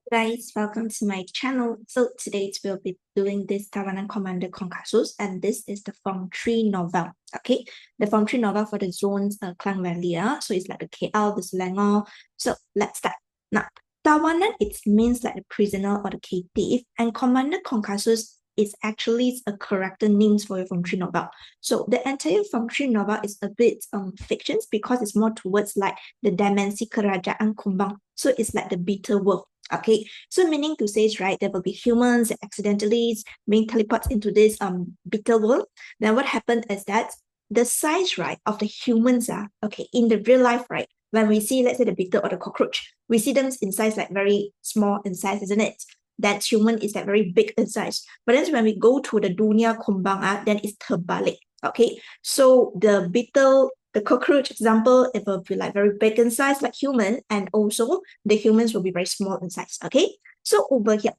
Guys, welcome to my channel. So today we'll be doing this Tawanan Komander Caucasus, and this is the Form 3 novel. Okay, the Form 3 novel for the zones Klang Valley. So it's like the KL, the Selangor. So let's start. Now, Tawanan, it means like the prisoner or the captive, and Komander Caucasus is actually a character names for your Form 3 novel. So the entire Form 3 novel is a bit fiction because it's more towards like the dimensi kerajaan kumbang. So it's like the bitter world. Okay, so meaning to say is right, there will be humans that accidentally being teleported into this bitter world. Then what happened is that the size, right, of the humans are okay in the real life, right? When we see, let's say, the bitter or the cockroach, we see them in size like very small in size, isn't it? That human is like very big in size. But then when we go to the dunia kumbang, then it's terbalik. Okay, so the bitter, the cockroach example, it will be like very big in size like human, and also the humans will be very small in size. Okay, so over here,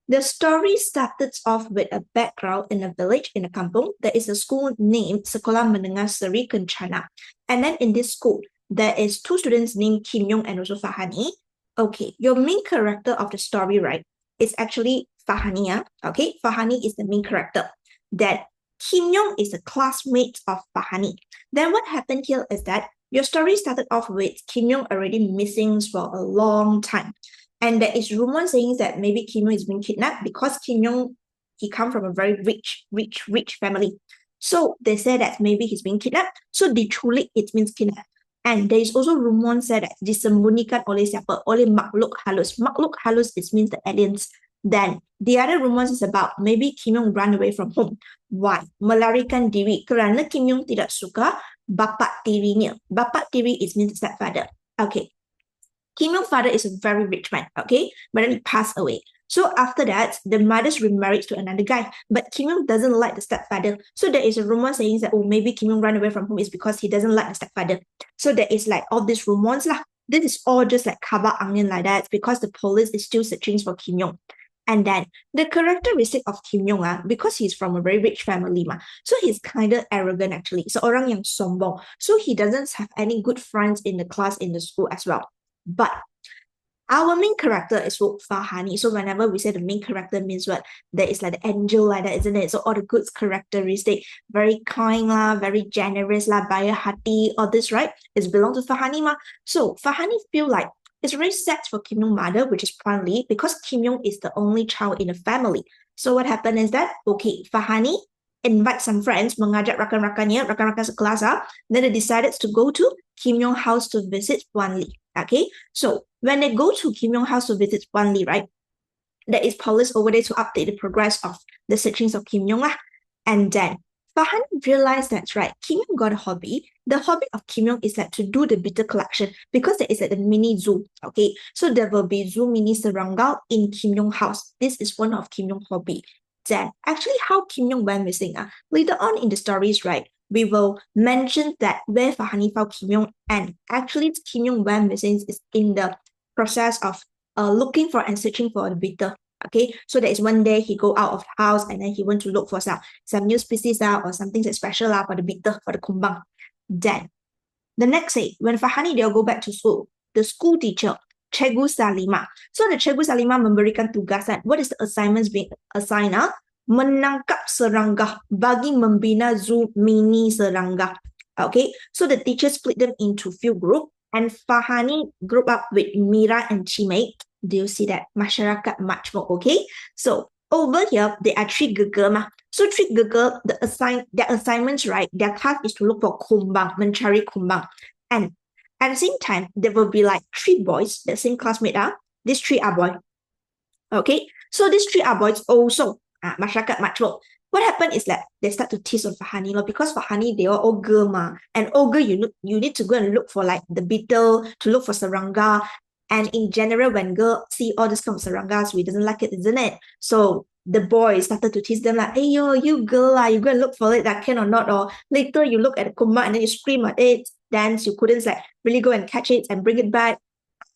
the story started off with a background in a village in a kampung. There is a school named Sekolah Menengah Seri Kencana. And then in this school, there is two students named Kim Yong and also Farhani. Okay, your main character of the story, right, is actually Farhani. Okay, Farhani is the main character. That Kim Yong is a classmate of Farhani. Then what happened here is that your story started off with Kim Yong already missing for a long time. And there is rumor saying that maybe Kim Yong is being kidnapped because Kim Yong, he come from a very rich family. So they say that maybe he's being kidnapped. So diculik, it means kidnapped. And there is also rumor said that disembunyikan oleh siapa? Oleh makhluk halus. Makhluk halus, it means the aliens. Then the other rumors is about maybe Kim Yong run away from home. Why? Melarikan diri. Kerana Kim Yong tidak suka bapak tirinya. Bapak tiri is means stepfather. Okay. Kim Yong's father is a very rich man, okay? But then he passed away. So after that, the mother's remarried to another guy. But Kim Yong doesn't like the stepfather. So there is a rumor saying that, oh, maybe Kim Yong ran away from home is because he doesn't like the stepfather. So there is like all these rumors lah. This is all just like kabar angin like that because the police is still searching for Kim Yong. And then the characteristic of Kim Yong, because he's from a very rich family, so he's kind of arrogant actually. So orang yang sombong. So he doesn't have any good friends in the class, in the school as well. But our main character is Farhani. So whenever we say the main character means what? There is like the angel like that, isn't it? So all the good characteristic, very kind lah, very generous lah, bayar hati, all this, right? It's belong to Farhani ma. So Farhani feel like it's very sad for Kim Yong's mother, which is Puan Li, because Kim Yong is the only child in the family. So what happened is that, okay, Farhani invite some friends, mengajak rakan-rakannya, rakan-rakan sekelas, then they decided to go to Kim Yong's house to visit Puan Li. Okay, so when they go to Kim Yong's house to visit Puan Li, right, there is police over there to update the progress of the searchings of Kim Yong. And then Farhan realized that, right, Kim Yong got a hobby. The hobby of Kim Yong is like to do the bitter collection because there is like a mini zoo. Okay, so there will be zoo mini serangga in Kim Yong's house. This is one of Kim Yong's hobby. Then actually how Kim Yong went missing, later on in the stories, right, we will mention that where Farhani found Kim Yong, and actually Kim Yong went missing is in the process of looking for and searching for the bitter. Okay, so there is one day he go out of the house and then he went to look for some new species or something that's special for the bitter, for the kumbang. Then the next day, when Farhani they'll go back to school, the school teacher, Cikgu Salima. So the Cikgu Salima memberikan tugasan. What is the assignments being assigned? Menangkap serangga bagi membina zoo mini serangga. Okay, so the teacher split them into few group, and Farhani group up with Mira and Chimay. Do you see that? Masyarakat Majmuk, okay? So over here, there are three girl. So three girl, their assignments, right? Their task is to look for kumbang, mencari kumbang. And at the same time, there will be like three boys, the same classmate. These three are boys. Okay, so these three are boys also. Masyarakat Majmuk. What happened is that they start to tease on Farhani because Farhani they are all girl and all girl you need to go and look for like the beetle, to look for serangga. And in general, when girl see all this kind of sarangas, we doesn't like it, isn't it? So the boys started to tease them like, hey, yo, you girl, you go and look for it, that can or not. Or later you look at the kumbang and then you scream at it, dance, you couldn't like really go and catch it and bring it back.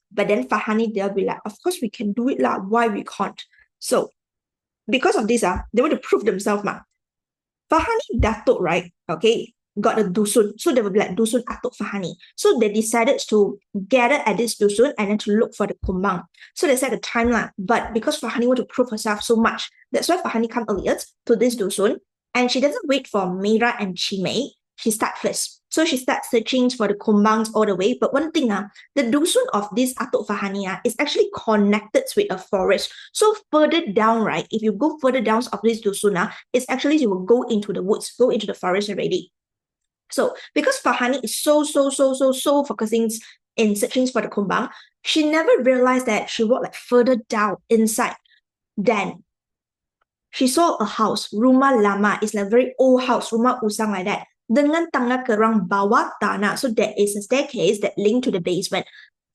But then Farhani, they'll be like, of course we can do it, why we can't? So because of this, they want to prove themselves. Farhani Datuk, right? Okay, got a dusun. So they will be like dusun atuk Farhani. So they decided to gather at this dusun and then to look for the kumbang. So they set a timeline. But because Farhani want to prove herself so much, that's why Farhani come earlier to this dusun. And she doesn't wait for Mira and Chimay. She starts first. So she starts searching for the kumbangs all the way. But one thing, the dusun of this Atuk Farhani is actually connected with a forest. So further down, right, if you go further down of this dusun, it's actually you will go into the woods, go into the forest already. So because Farhani is so focusing in searching for the kumbang, she never realized that she walked like further down inside. Then she saw a house, rumah lama. It's like a very old house, rumah usang like that. Dengan tangga kerang bawah tanah. So there is a staircase that linked to the basement.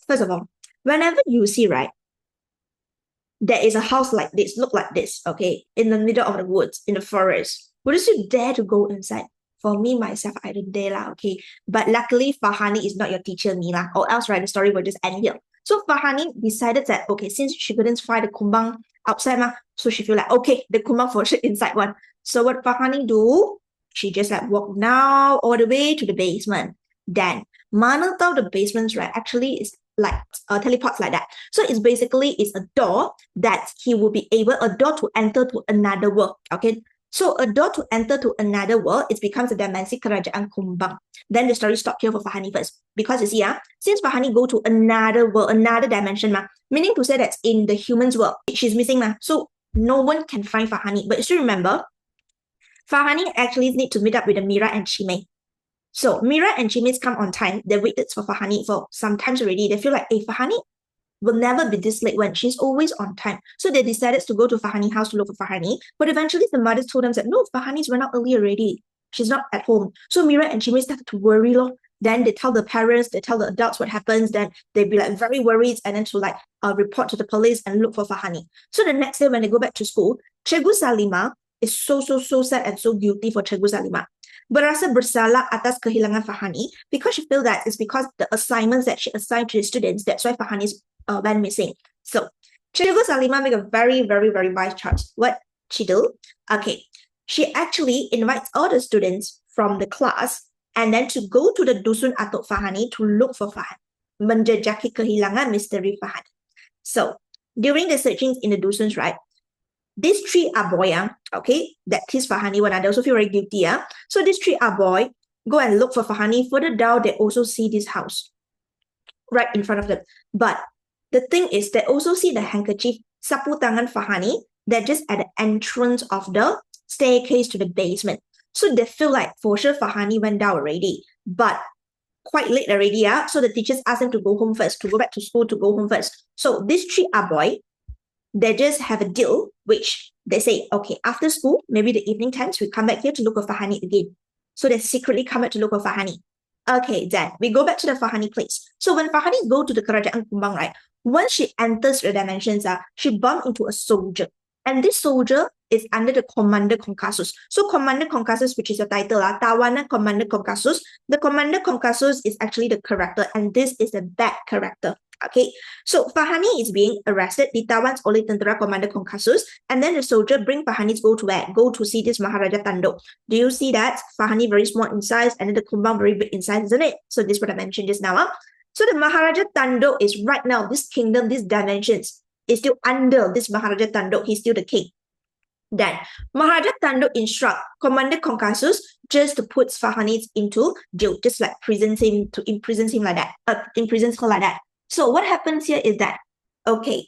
First of all, whenever you see, right, there is a house like this, look like this, okay, in the middle of the woods, in the forest. Would you dare to go inside? For me, myself, I don't dare lah, okay. But luckily, Farhani is not your teacher, me lah, or else, right, the story will just end here. So Farhani decided that, okay, since she couldn't find the kumbang outside, so she feel like, okay, the kumbang for sure inside one. So what Farhani do? She just like walk now all the way to the basement. Then, mana tahu the basements, right, actually is like teleports like that. So it's basically is a door that he will be able, a door to enter to another world, okay. So a door to enter to another world, it becomes a dimensi kerajaan kumbang. Then the story stopped here for Farhani first. Because you see, since Farhani go to another world, another dimension, meaning to say that in the human's world, she's missing. So no one can find Farhani. But still remember, Farhani actually need to meet up with the Mira and Chimay. So Mira and Chimay come on time. They waited for Farhani for some times already. They feel like, hey, Farhani will never be this late when she's always on time. So they decided to go to Farhani's house to look for Farhani. But eventually the mothers told them that, no, Farhani's went out early already. She's not at home. So Mira and Chimay started to worry. Then they tell the parents, they tell the adults what happens. Then they'd be like very worried and then to like report to the police and look for Farhani. So the next day when they go back to school, Cikgu Salima is so sad and so guilty for Cikgu Salima. Berasa bersalah atas kehilangan Farhani because she feels that it's because the assignments that she assigned to the students, that's why Farhani's went missing. So Cikgu Salima make a very wise choice. What she do? Okay, she actually invites all the students from the class and then to go to the dusun Atuk Farhani to look for Farhani, menjejaki kehilangan misteri Farhani. So during the searching in the dusuns, right, these three boy, okay, that is Farhani one, and they also feel very guilty. So these three boy go and look for Farhani. Further down, they also see this house right in front of them. But the thing is, they also see the handkerchief sapu tangan Farhani that just at the entrance of the staircase to the basement. So they feel like for sure Farhani went down already, but quite late already. So the teachers ask them to go home first, to go back to school, to go home first. So these three boy, they just have a deal, which they say, okay, after school, maybe the evening times, we come back here to look for Farhani again. So they secretly come back to look for Farhani. Okay, then we go back to the Farhani place. So when Farhani go to the kerajaan kumbang, right, once she enters the dimensions, she bumped into a soldier. And this soldier is under the Komander Caucasus. So Komander Caucasus, which is the title, Tawanan Komander Caucasus. The Komander Caucasus is actually the character, and this is the bad character. Okay, so Farhani is being arrested, ditawan oleh tentera Komander Caucasus, and then the soldier bring Farhani to go to where? Go to see this Maharaja Tanduk. Do you see that? Farhani very small in size, and then the kumbang very big in size, isn't it? So this is what I mentioned just now. So the Maharaja Tanduk is right now, this kingdom, these dimensions, is still under this Maharaja Tanduk. He's still the king. Then Maharaja Tanduk instruct Komander Caucasus just to put Farhani into jail, just like imprisons him like that, imprisons her like that. So what happens here is that, okay,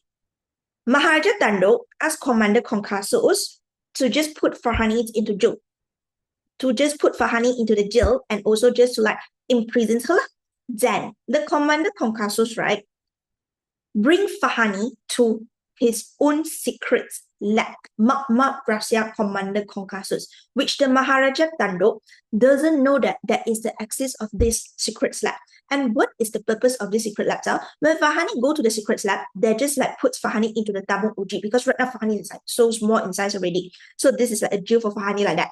Maharaja Tanduk asked Komander Caucasus to just put Farhani into jail, to just put Farhani into the jail and also just to like imprison her. Then the Komander Caucasus, right, bring Farhani to his own secret lab, Magma Rahasia Komander Caucasus, which the Maharaja Tanduk doesn't know that there is the access of this secret lab. And what is the purpose of this secret lab? When Farhani go to the secret lab, they just like puts Farhani into the tabung uji because right now Farhani is like so small in size already. So this is like a jail for Farhani like that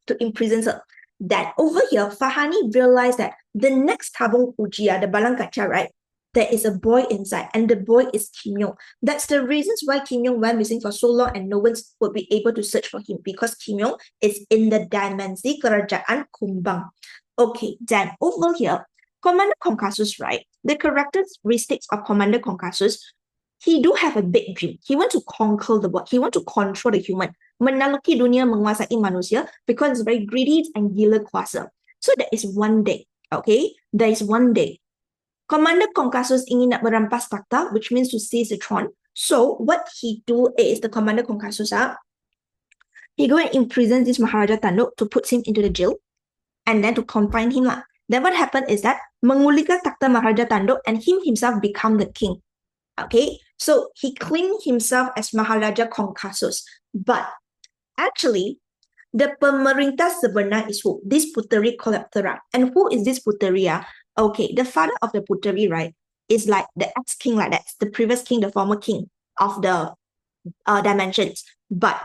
to imprison her. Then over here, Farhani realized that the next tabung uji, the balang kaca, right? there is a boy inside, and the boy is Kim Yong. That's the reasons why Kim Yong went missing for so long and no one would be able to search for him, because Kim Yong is in the dimensi kerajaan kumbang. Okay, then over here, Komander Caucasus, right? The characteristics of Komander Caucasus, he do have a big dream. He want to conquer the world. He want to control the human. Menakluki dunia, menguasai manusia, because it's very greedy and gila kuasa. So there is one day, okay? There is one day. Komander Caucasus ingin nak merampas takhta, which means to seize the throne. So what he do is, the Komander Caucasus, he go and imprison this Maharaja Tanduk to put him into the jail and then to confine him. Then what happened is that mengulirkan takhta Maharaja Tanduk and him himself become the king. Okay, so he claimed himself as Maharaja Caucasus. But actually, the pemerintah sebenar is who? This Puteri Coleoptera. And who is this Puteri? Okay, the father of the Puteri, right, is like the ex-king, like that. The previous king, the former king of the dimensions. But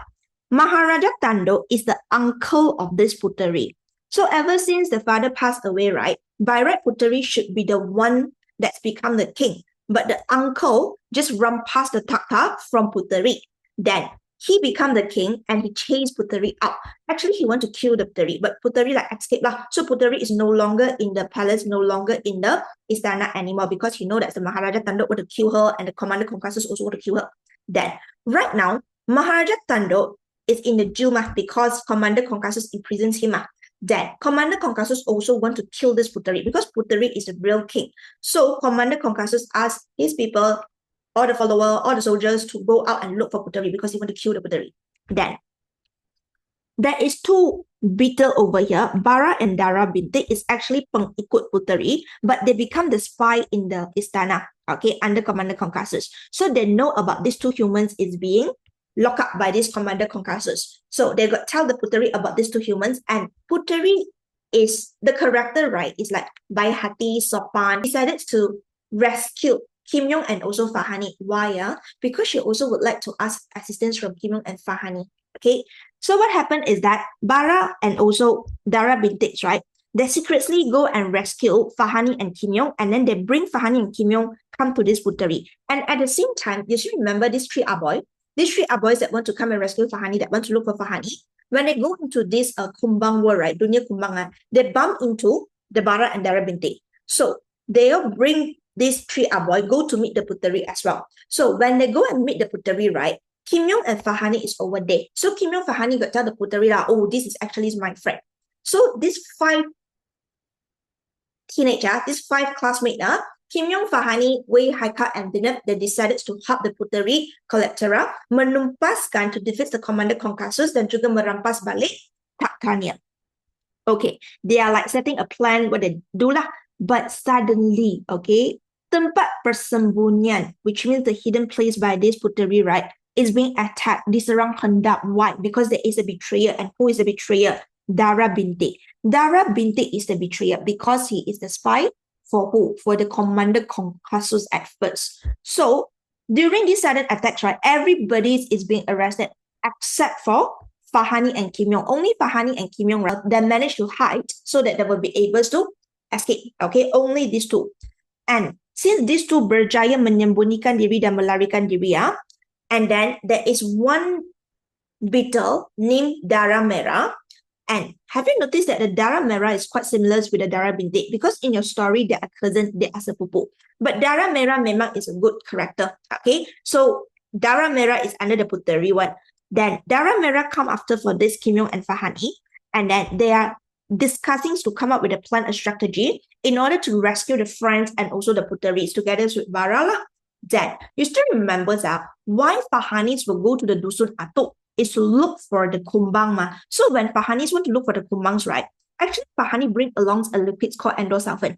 Maharaja Tanduk is the uncle of this Puteri. So ever since the father passed away, right, by right, Puteri should be the one that's become the king. But the uncle just run past the takhta from Puteri. Then he become the king and he chased Puteri out. Actually, he want to kill the Puteri, but Puteri like escaped lah. So Puteri is no longer in the palace, no longer in the istana anymore, because he know that the Maharaja Tanduk want to kill her and the Komander Caucasus also want to kill her. Then right now, Maharaja Tanduk is in the jail because Komander Caucasus imprisons him. Then Komander Caucasus also want to kill this Puteri because Puteri is the real king. So Komander Caucasus asked his people, all the follower, all the soldiers, to go out and look for Puteri because he want to kill the Puteri. Then there is two beetle over here, Bara and Dara binti is actually pengikut Puteri, but they become the spy in the istana, okay, under Komander Caucasus. So they know about these two humans is being locked up by this Komander Caucasus. So they got tell the Puteri about these two humans, and Puteri is the character, right? Is like by hati, sopan, decided to rescue Kim Yong and also Farhani. Why? Because she also would like to ask assistance from Kim Yong and Farhani. Okay, so what happened is that Bara and also Dara binti, right? They secretly go and rescue Farhani and Kim Yong, and then they bring Farhani and Kim Yong come to this Puteri. And at the same time, you should remember these three are boys. These three are boys that want to come and rescue Farhani, that want to look for Farhani. When they go into this kumbang world, right, dunia kumbang, they bump into the Bara and Dara binti. So they'll bring these three boys go to meet the Puteri as well. So when they go and meet the Puteri, right, Kim Yong and Farhani is over there. So Kim Yong, Farhani got tell the Puteri, oh, this is actually my friend. So these five teenagers, these five classmates, Kim Yong, Farhani, Wei, Haika, and Dinab, they decided to help the Puteri Coleoptera menumpaskan to defeat the Komander Caucasus dan juga merampas balik takhtanya. Okay, they are like setting a plan what they do lah. But suddenly, okay, tempat persembunyian, which means the hidden place by this Puteri, right, is being attacked, diserang hendak. Why? Because there is a betrayer. And who is the betrayer? Dara binti. Dara binti is the betrayer because he is the spy for who? For the Komander Caucasus at first. So during these sudden attacks, right, everybody is being arrested except for Farhani and Kim Yong. Only Farhani and Kim Yong, right, they managed to hide so that they will be able to escape. Okay, only these two. And since these two berjaya menyembunyikan diri dan melarikan diri, and then there is one beetle named Dara Merah. And have you noticed that the Dara Merah is quite similar with the Dara binti? Because in your story, they are cousins, they are sepupu. But Dara Merah memang is a good character. Okay, so Dara Merah is under the Puteri one. Then Dara Merah come after for this Kim Yong and Farhani, and then they are discussing to come up with a plan, a strategy in order to rescue the friends and also the Puteris together with Bara. Then you still remember that why Farhanis will go to the Dusun Atuk is to look for the kumbang. So when Farhanis want to look for the kumbangs, right, actually Farhani bring along a liquid called endosulfan.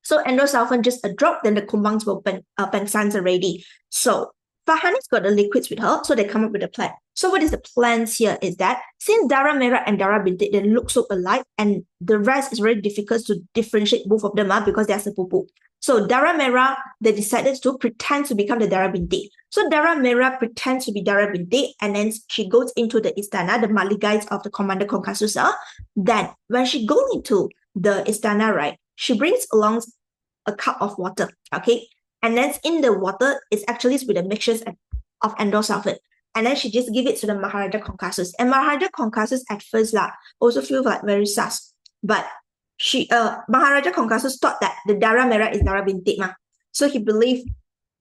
So endosulfan just a drop, then the kumbangs will pensans already. So Farhani's got the liquids with her, so they come up with a plan. So what is the plans here is that since Dara Merah and Dara binti, they look so alike, and the rest is very difficult to differentiate both of them because they are sepupu. So Dara Merah, they decided to pretend to become the Dara binti. So Dara Merah pretends to be Dara binti, and then she goes into the istana, the maligais of the Komander Caucasus. Then when she goes into the istana, right, she brings along a cup of water, okay? And then in the water, it's actually with a mixture of endosulfate. And then she just give it to the Maharaja Caucasus. And Maharaja Caucasus at first also feel like very sus. But Maharaja Caucasus thought that the darah merah is darah bintik mah. So he believed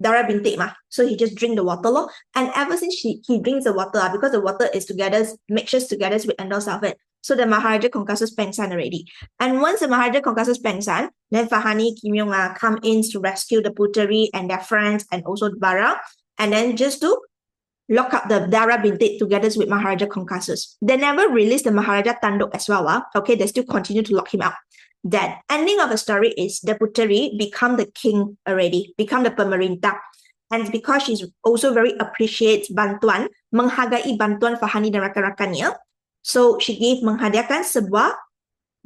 darah bintik mah. So he just drink the water lor. And ever since he drinks the water, because the water is mixtures together with endosulfate. So the Maharaja Caucasus pengsan already. And once the Maharaja Caucasus pengsan, then Farhani, Kim Yong come in to rescue the Puteri and their friends and also Bara. And then just to lock up the darah bintik together with Maharaja Caucasus. They never released the Maharaja Tanduk as well. Okay, they still continue to lock him up. Then ending of the story is the Puteri become the king already, become the pemerintah. And because she's also very appreciates bantuan, menghargai bantuan Farhani dan rakan-rakannya, so she gave menghadiahkan sebuah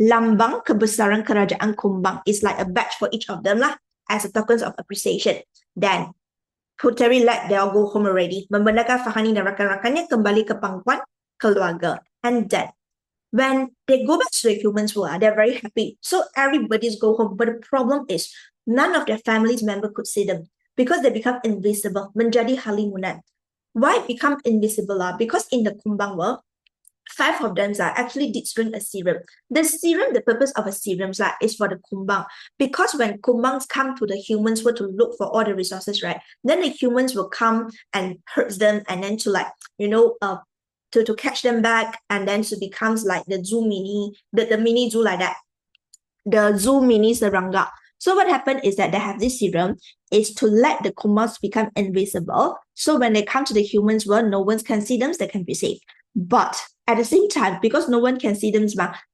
lambang kebesaran kerajaan kumbang. It's like a badge for each of them lah, as a tokens of appreciation. Then Puteri let they all go home already. Membenarkan Farhani dan rakan-rakannya kembali ke pangkuan keluarga. And then when they go back to the humans world, they're very happy. So everybody's go home. But the problem is none of their family's member could see them because they become invisible. Menjadi halimunan. Why become invisible? Because in the kumbang world, 5 of them actually did drink a serum. The purpose of a serum is for the kumbang. Because when kumbangs come to the humans world to look for all the resources, right? Then the humans will come and hurt them and then to to catch them back, and then so becomes like the zoo mini, the mini zoo like that. The zoo mini serangga. So what happened is that they have this serum is to let the kumbangs become invisible. So when they come to the humans world, no one can see them, they can be safe. But at the same time, because no one can see them,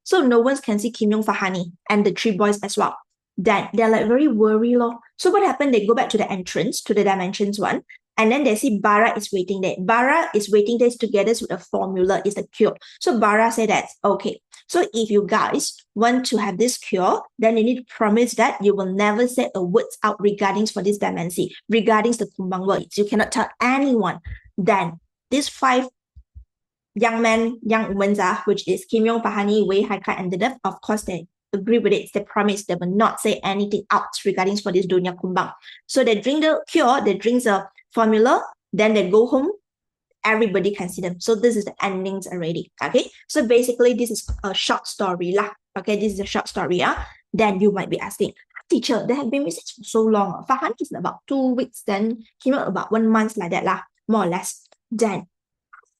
so no one can see Kim Yong, Farhani, and the 3 boys as well. Then they're like very worried. So what happened? They go back to the entrance, to the dimensions one, and then they see Bara is waiting there. Bara is waiting there together with a formula, is a cure. So Bara said that, okay, so if you guys want to have this cure, then you need to promise that you will never say a words out regarding for this dimensi, regarding the kumbang words. You cannot tell anyone. Then these 5 young men, young women, which is Kim Yong, Farhani, Wei, Haika, and Dedef, of course, they agree with it. They promise they will not say anything out regarding for this dunya kumbang. So they drink the cure, they drink the formula, then they go home. Everybody can see them. So this is the endings already. Okay. So basically, this is a short story lah. Okay, this is a short story. Then you might be asking, teacher, they have been missing for so long. Farhani is about 2 weeks, then Kim Yong about 1 month like that lah, more or less. Then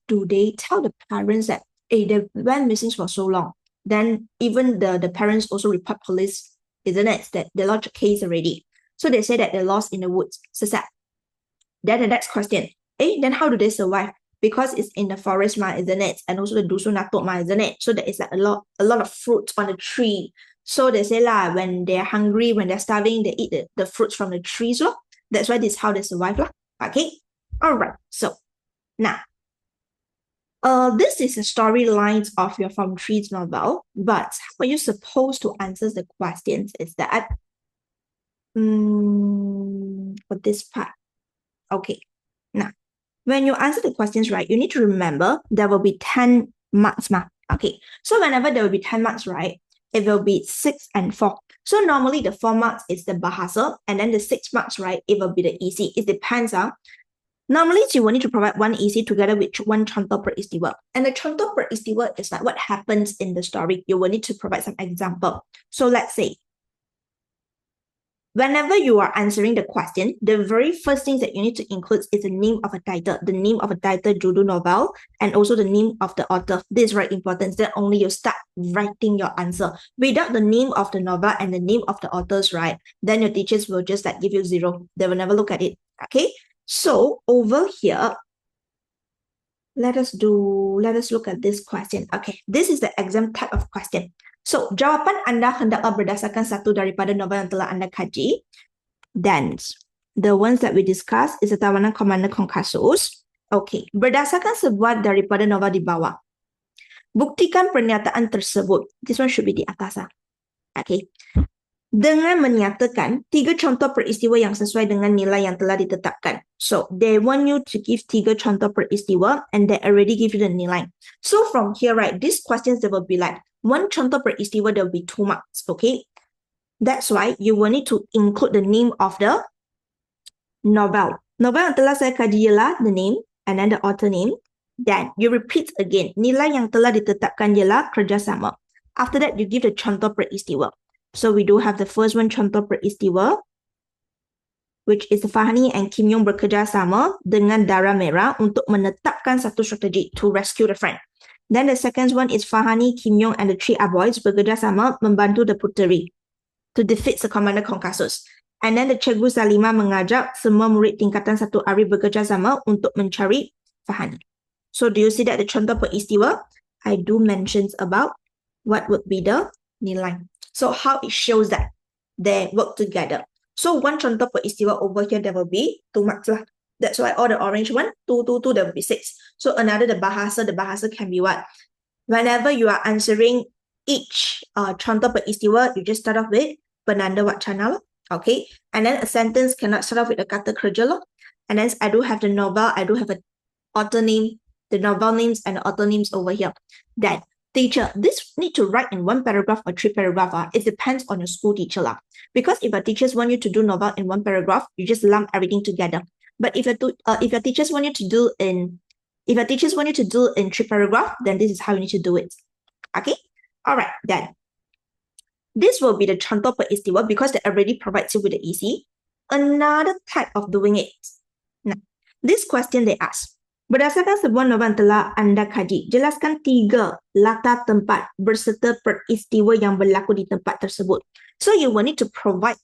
do they tell the parents that, hey, they went missing for so long? Then even the parents also report police, isn't it? That they lodged a case already. So they say that they're lost in the woods. So sad. Then the next question, then how do they survive? Because it's in the forest, isn't it? And also the dusun natuk, isn't it? So there is like a lot of fruit on the tree. So they say when they're hungry, when they're starving, they eat the fruits from the trees. That's why this is how they survive. Okay. All right. So now, this is the storylines of your Form 3's novel, but how are you supposed to answer the questions is that for this part. Okay, now when you answer the questions right, you need to remember there will be 10 marks. Okay, so whenever there will be 10 marks, right, it will be 6 and 4. So normally the 4 marks is the bahasa, and then the 6 marks, right, it will be the easy. It depends. Normally, you will need to provide 1 easy together with 1 contoh peristiwa. And the contoh peristiwa is like what happens in the story. You will need to provide some example. So let's say, whenever you are answering the question, the very first things that you need to include is the name of a title, judul novel, and also the name of the author. This is very important. Then only you start writing your answer. Without the name of the novel and the name of the authors, right, then your teachers will just give you 0. They will never look at it. Okay. So over here, let us look at this question. Okay, this is the exam type of question. So jawapan Anda hendaklah berdasarkan satu daripada novel yang telah Anda kaji. Then the ones that we discuss is the Tawanan Komander Caucasus. Okay, berdasarkan sebuah daripada novel di bawah. Buktikan pernyataan tersebut. This one should be di atas. Okay. Dengan menyatakan 3 contoh peristiwa yang sesuai dengan nilai yang telah ditetapkan. So, they want you to give 3 contoh peristiwa and they already give you the nilai. So, from here, right, these questions, there will be like 1 contoh peristiwa, there will be 2 marks, okay? That's why you will need to include the name of the novel. Novel yang telah saya kaji ialah the name and then the author name. Then you repeat again. Nilai yang telah ditetapkan ialah kerjasama. After that, you give the contoh peristiwa. So we do have the first one, contoh peristiwa, which is Farhani and Kim Yong bekerjasama dengan darah merah untuk menetapkan satu strategi to rescue the friend. Then the second one is Farhani, Kim Yong and the three boys bekerjasama membantu the Puteri to defeat the Komander Caucasus. And then the Cikgu Salima mengajak semua murid tingkatan 1 ARI bekerjasama untuk mencari Farhani. So do you see that the contoh peristiwa, I do mention about what would be the nilai. So how it shows that they work together. So one contoh peristiwa over here, there will be 2 marks lah. That's why all the orange one, 2, 2, 2, there will be 6. So another, the bahasa can be what? Whenever you are answering each contoh peristiwa, you just start off with penanda wacana, okay? And then a sentence cannot start off with a kata kerja lah. And then I do have the novel, I do have an author name, the novel names and the author names over here. Then teacher, this need to write in 1 paragraph or 3 paragraph. It depends on your school teacher lah. Because if your teachers want you to do novel in 1 paragraph, you just lump everything together. But if your teachers want you to do in 3 paragraph, then this is how you need to do it. Okay? Alright, then. This will be the contoh peristiwa because they already provides you with the easy. Another type of doing it. Now, this question they ask. Berdasarkan sebuah novel yang telah anda kaji, jelaskan 3 latar tempat berserta peristiwa yang berlaku di tempat tersebut. So you will need to provide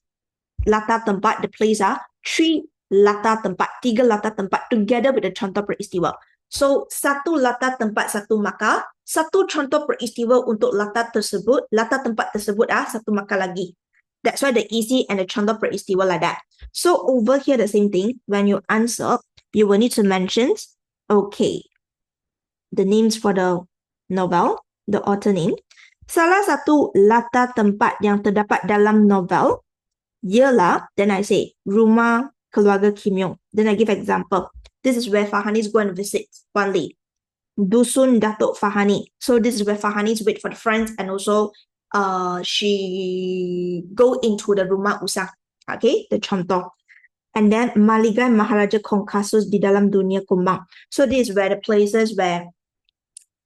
latar tempat, the place are 3 latar tempat, 3 latar tempat together with the contoh peristiwa. So 1 latar tempat 1 markah, 1 contoh peristiwa untuk latar tempat tersebut 1 markah lagi. That's why the easy and the contoh peristiwa like that. So over here the same thing, when you answer, you will need to mention okay, the names for the novel, the author name. Salah satu latar tempat yang terdapat dalam novel ialah, then I say, rumah keluarga Kim Yong. Then I give example. This is where Farhani is going to visit Wan Li. Dusun Datuk Farhani. So this is where Farhani is wait for the friends and also she go into the rumah usah. Okay, the contoh. And then Maligai Maharaja Caucasus di dalam dunia kumbang. So this is where the places where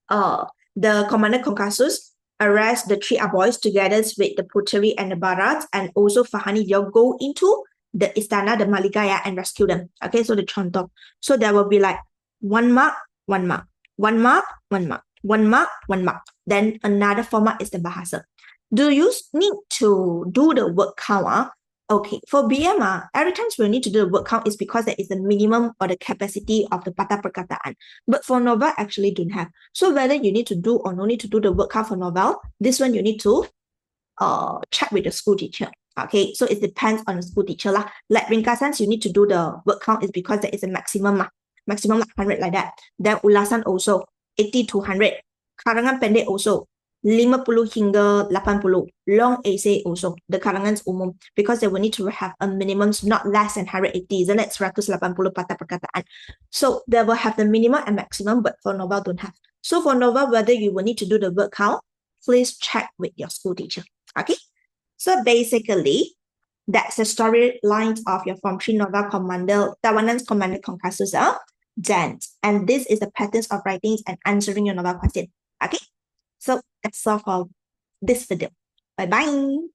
the Komander Caucasus arrest the 3 boys together with the Puteri and the Barats, and also Farhani, they'll go into the istana, the Maligaya, and rescue them. Okay, so the contoh. So there will be like 1 mark, 1 mark, 1 mark, 1 mark, 1 mark, 1 mark. Then another format is the bahasa. Do you need to do the word count? Okay, for BM, every time we need to do the word count is because there is the minimum or the capacity of the patah perkataan. But for novel, actually don't have. So whether you need to do or no need to do the word count for novel, this one you need to check with the school teacher. Okay, so it depends on the school teacher lah. Like ringkasan, you need to do the word count is because there is a maximum 100 like that. Then ulasan also 80 to 100. Karangan pendek also 50 hingga 80. Long essay also, the karangan umum, because they will need to have a minimum not less than 180, isn't it? 180 patah perkataan. So they will have the minimum and maximum, but for novel don't have. So for novel, whether you will need to do the word count, please check with your school teacher. Okay? So basically, that's the storylines of your Form 3 novel Tawanan's Komander Caucasus. And this is the patterns of writings and answering your novel question. Okay? So that's all for this video. Bye-bye.